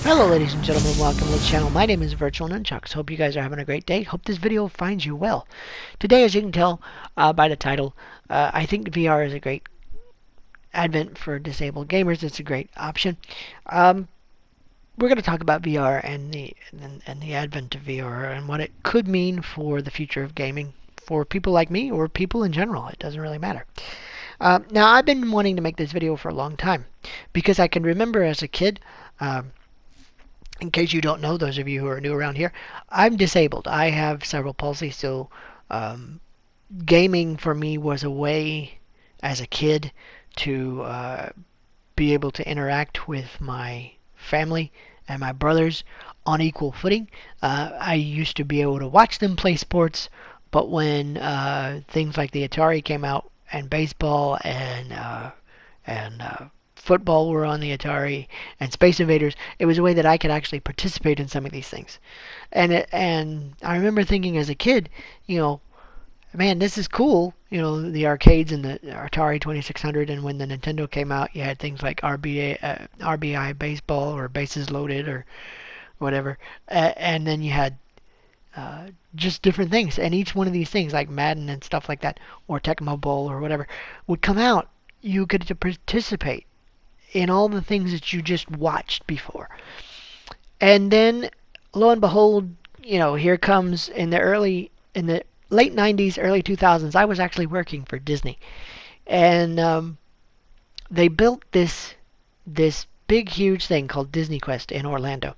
Hello ladies and gentlemen, welcome to the channel. My name is VirtualNunchucks. Hope you guys are having a great day. Hope this video finds you well. Today, as you can tell by the title, I think VR is a great advent for disabled gamers. It's a great option. We're going to talk about VR and the advent of VR and what it could mean for the future of gaming for people like me or people in general. It doesn't really matter. Now, I've been wanting to make this video for a long time because I can remember as a kid, in case you don't know, those of you who are new around here, I'm disabled. I have cerebral palsy, so gaming for me was a way as a kid to be able to interact with my family and my brothers on equal footing. I used to be able to watch them play sports, but when things like the Atari came out and baseball and football were on the Atari and Space Invaders, it was a way that I could actually participate in some of these things. And I remember thinking as a kid, man, this is cool. The arcades and the Atari 2600, and when the Nintendo came out, you had things like RBI baseball or bases loaded or whatever, and then you had just different things. And each one of these things, like Madden and stuff like that, or Tecmo Bowl or whatever, would come out. You could participate in all the things that you just watched before. And then, lo and behold, here comes in the late 90s, early 2000s, I was actually working for Disney. And they built this big, huge thing called Disney Quest in Orlando.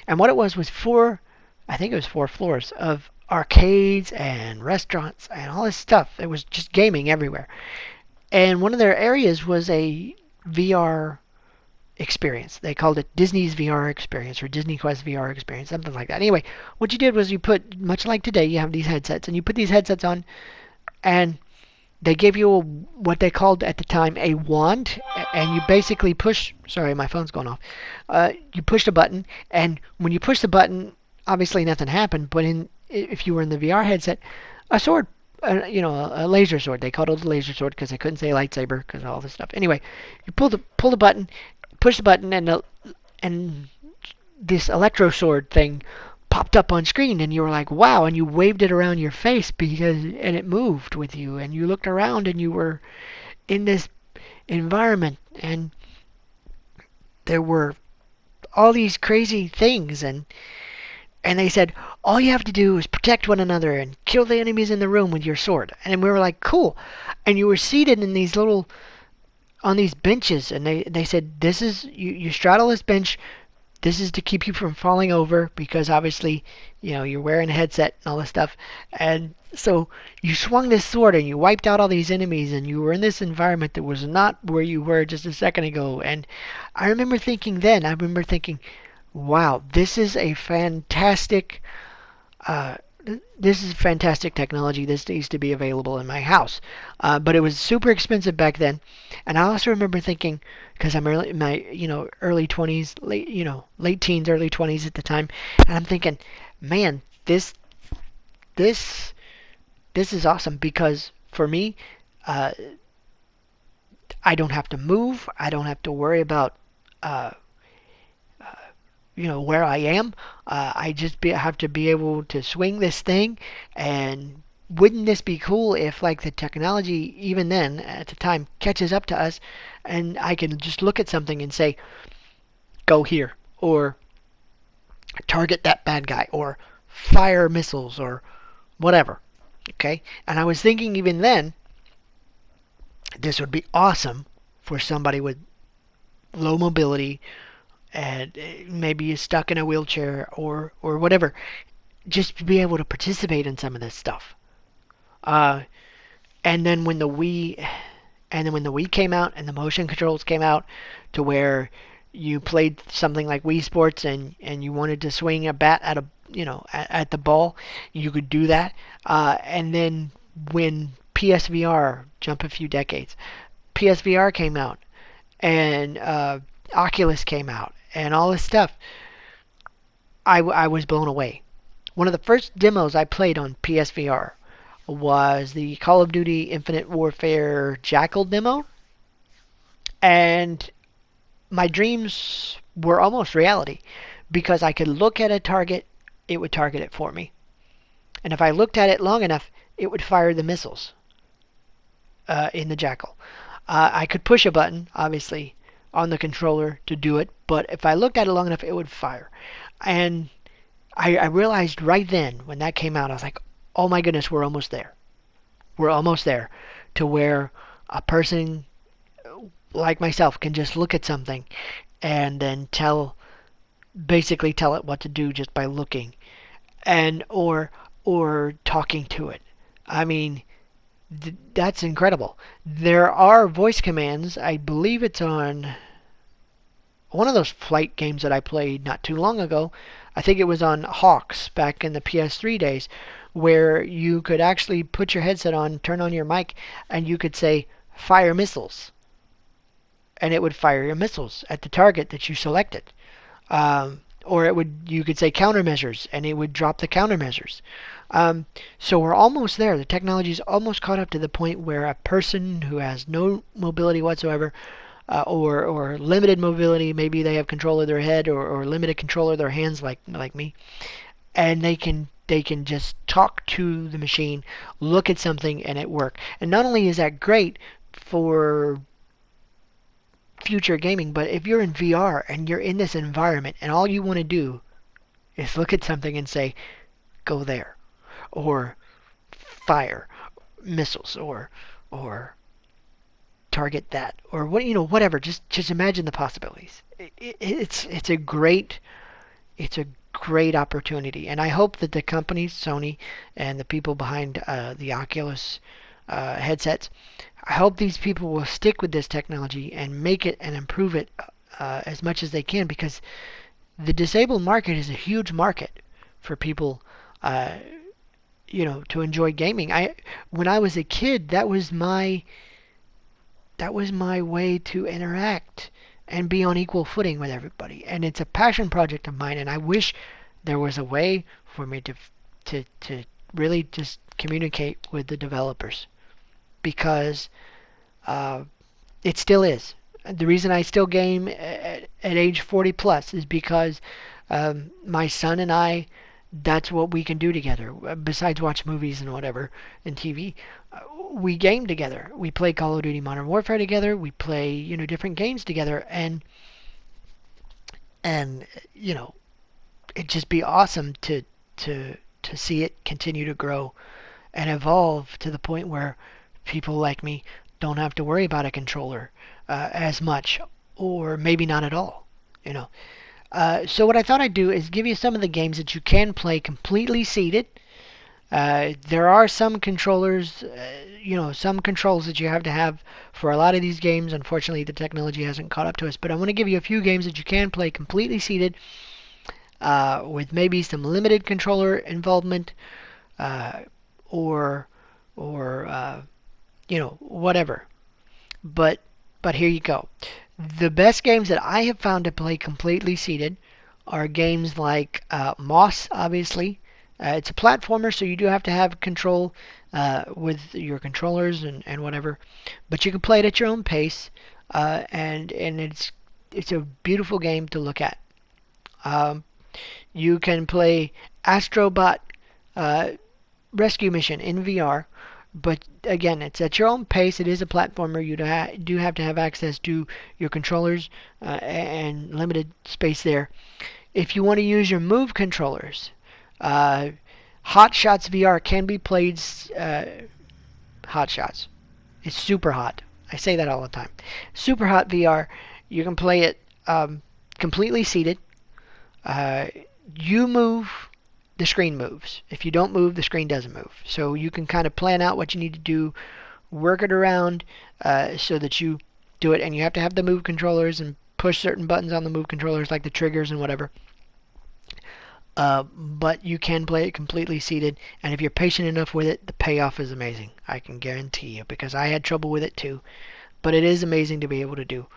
And what it was I think it was 4 floors of arcades and restaurants and all this stuff. It was just gaming everywhere. And one of their areas was a VR experience. They called it Disney's VR experience or Disney Quest VR experience, something like that. Anyway, what you did was you put, much like today, you have these headsets, and you put these headsets on, and they gave you what they called at the time a wand, and you basically push. Sorry, my phone's going off. You pushed a button, and when you push the button, obviously nothing happened. But if you were in the VR headset, a sword, a laser sword. They called it a laser sword because they couldn't say lightsaber because of all this stuff. Anyway, you pull the button, push the button, and this electro sword thing popped up on screen, and you were like, wow, and you waved it around your face and it moved with you, and you looked around and you were in this environment, and there were all these crazy things, and they said all you have to do is protect one another and kill the enemies in the room with your sword. And we were like, cool. And you were seated in these on these benches, and they said, this is, you straddle this bench, this is to keep you from falling over, because obviously, you're wearing a headset and all this stuff. And so you swung this sword and you wiped out all these enemies, and you were in this environment that was not where you were just a second ago. And I remember thinking, wow, this is a fantastic technology. This needs to be available in my house. But it was super expensive back then. And I also remember thinking, because I'm in my early 20s, late teens, early 20s at the time, and I'm thinking, man, this is awesome, because for me, I don't have to move. I don't have to worry about where I am. I just have to be able to swing this thing. And wouldn't this be cool if, like, the technology, even then, at the time, catches up to us, and I can just look at something and say, go here, or target that bad guy, or fire missiles, or whatever. Okay? And I was thinking even then, this would be awesome for somebody with low mobility, and maybe you're stuck in a wheelchair or whatever, just to be able to participate in some of this stuff. And then when the Wii came out and the motion controls came out, to where you played something like Wii Sports and you wanted to swing a bat at the ball, you could do that. And then when PSVR, jump a few decades, PSVR came out, and Oculus came out, and all this stuff, I was blown away. One of the first demos I played on PSVR was the Call of Duty Infinite Warfare Jackal demo. And my dreams were almost reality, because I could look at a target, it would target it for me. And if I looked at it long enough, it would fire the missiles in the Jackal. I could push a button, obviously, on the controller to do it, but if I looked at it long enough, it would fire. And I realized right then, when that came out, I was like, oh my goodness, we're almost there. We're almost there to where a person like myself can just look at something and then basically tell it what to do just by looking and or talking to it. I mean, that's incredible. There are voice commands. I believe it's on one of those flight games that I played not too long ago. I think it was on Hawks back in the PS3 days, where you could actually put your headset on, turn on your mic, and you could say, fire missiles. And it would fire your missiles at the target that you selected. Or you could say countermeasures, and it would drop the countermeasures. So we're almost there. The technology is almost caught up to the point where a person who has no mobility whatsoever, or limited mobility, maybe they have control of their head or limited control of their hands, like me, and they can just talk to the machine, look at something, and it work. And not only is that great for future gaming, but if you're in VR and you're in this environment and all you want to do is look at something and say, go there, or fire missiles, or target that, or whatever. Just imagine the possibilities. It's a great opportunity, and I hope that the companies, Sony and the people behind the Oculus headsets, I hope these people will stick with this technology and make it and improve it as much as they can, because the disabled market is a huge market for people to enjoy gaming. When I was a kid, that was my way to interact and be on equal footing with everybody. And it's a passion project of mine, and I wish there was a way for me to really just communicate with the developers, because it still is. The reason I still game at age 40 plus is because my son and I, that's what we can do together. Besides watch movies and whatever and TV, we game together. We play Call of Duty Modern Warfare together. We play different games together, and it'd just be awesome to see it continue to grow and evolve to the point where people like me don't have to worry about a controller as much, or maybe not at all. So what I thought I'd do is give you some of the games that you can play completely seated. There are some controllers, some controls that you have to have for a lot of these games. Unfortunately, the technology hasn't caught up to us. But I want to give you a few games that you can play completely seated, with maybe some limited controller involvement, or whatever. But here you go. The best games that I have found to play completely seated are games like Moss, obviously. It's a platformer, so you do have to have control with your controllers and whatever. But you can play it at your own pace, and it's a beautiful game to look at. You can play Astrobot Rescue Mission in VR. But again, it's at your own pace. It is a platformer. You do have to have access to your controllers and limited space there. If you want to use your Move controllers, Hot Shots VR can be played. Hot Shots. It's super hot. I say that all the time. Super Hot VR. You can play it completely seated. You move, the screen moves. If you don't move, the screen doesn't move. So you can kind of plan out what you need to do, work it around so that you do it. And you have to have the Move controllers and push certain buttons on the Move controllers, like the triggers and whatever. But you can play it completely seated. And if you're patient enough with it, the payoff is amazing. I can guarantee you, because I had trouble with it too. But it is amazing to be able to do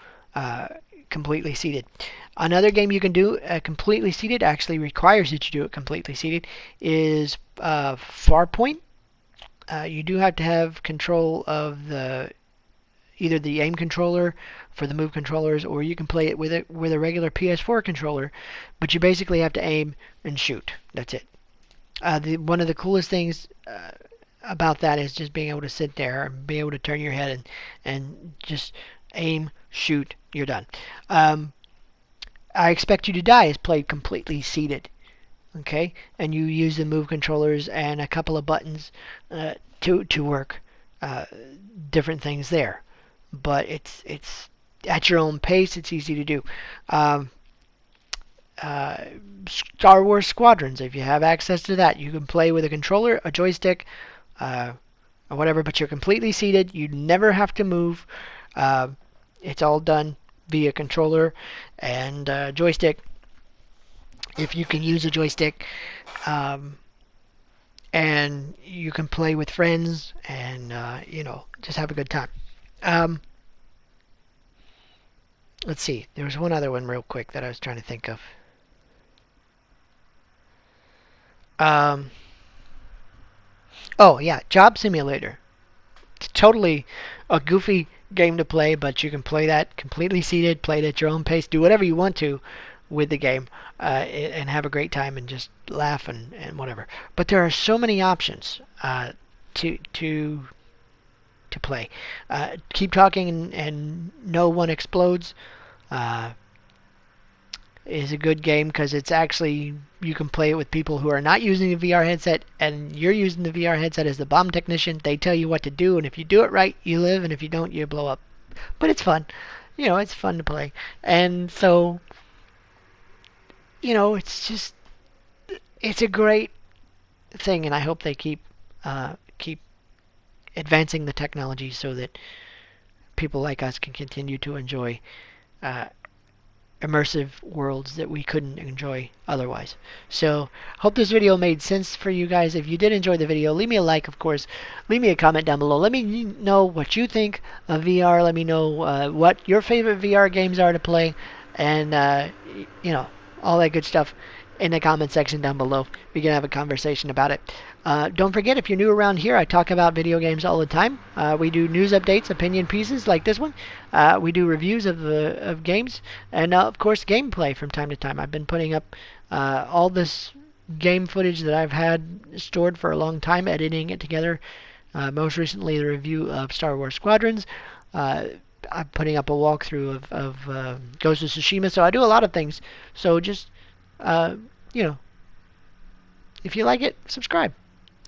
completely seated. Another game you can do completely seated, actually requires that you do it completely seated, is Farpoint. You do have to have control of the either the aim controller for the move controllers, or you can play it with a regular PS4 controller. But you basically have to aim and shoot. That's it. One of the coolest things about that is just being able to sit there and be able to turn your head and just aim, shoot, you're done. I Expect You to Die is played completely seated. Okay, and you use the move controllers and a couple of buttons to work different things there. But it's at your own pace. It's easy to do. Star Wars Squadrons, if you have access to that, you can play with a controller, a joystick, or whatever, but you're completely seated. You never have to move. It's all done via controller and joystick, if you can use a joystick. And you can play with friends and, just have a good time. Let's see. There was one other one real quick that I was trying to think of. Oh, yeah, Job Simulator. It's totally a goofy game to play, but you can play that completely seated, play it at your own pace, do whatever you want to with the game, and have a great time and just laugh and whatever. But there are so many options to play. Keep Talking and No One Explodes is a good game because it's actually, you can play it with people who are not using a VR headset, and you're using the VR headset as the bomb technician. They tell you what to do, and if you do it right, you live, and if you don't, you blow up. But it's fun. It's fun to play. And so, it's a great thing, and I hope they keep advancing the technology so that people like us can continue to enjoy immersive worlds that we couldn't enjoy otherwise. So, hope this video made sense for you guys. If you did enjoy the video, leave me a like, of course. Leave me a comment down below. Let me know what you think of VR. Let me know what your favorite VR games are to play, and all that good stuff in the comment section down below. We can have a conversation about it. Don't forget, if you're new around here, I talk about video games all the time. We do news updates, opinion pieces like this one. We do reviews of games, and of course gameplay from time to time. I've been putting up all this game footage that I've had stored for a long time, editing it together. Most recently, the review of Star Wars Squadrons. I'm putting up a walkthrough of Ghost of Tsushima. So I do a lot of things. So just if you like it, subscribe.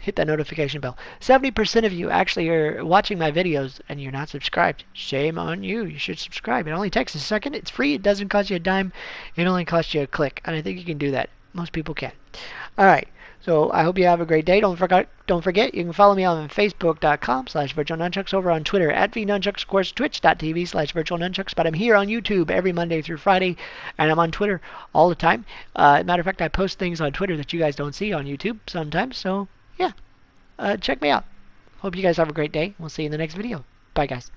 Hit that notification bell. 70% of you actually are watching my videos and you're not subscribed. Shame on you. You should subscribe. It only takes a second. It's free. It doesn't cost you a dime. It only costs you a click. And I think you can do that. Most people can. All right. So I hope you have a great day. Don't forget, you can follow me on Facebook.com/VirtualNunchucks, over on Twitter @VNunchucks, of course, Twitch.tv/VirtualNunchucks. But I'm here on YouTube every Monday through Friday, and I'm on Twitter all the time. Matter of fact, I post things on Twitter that you guys don't see on YouTube sometimes. So, yeah, check me out. Hope you guys have a great day. We'll see you in the next video. Bye, guys.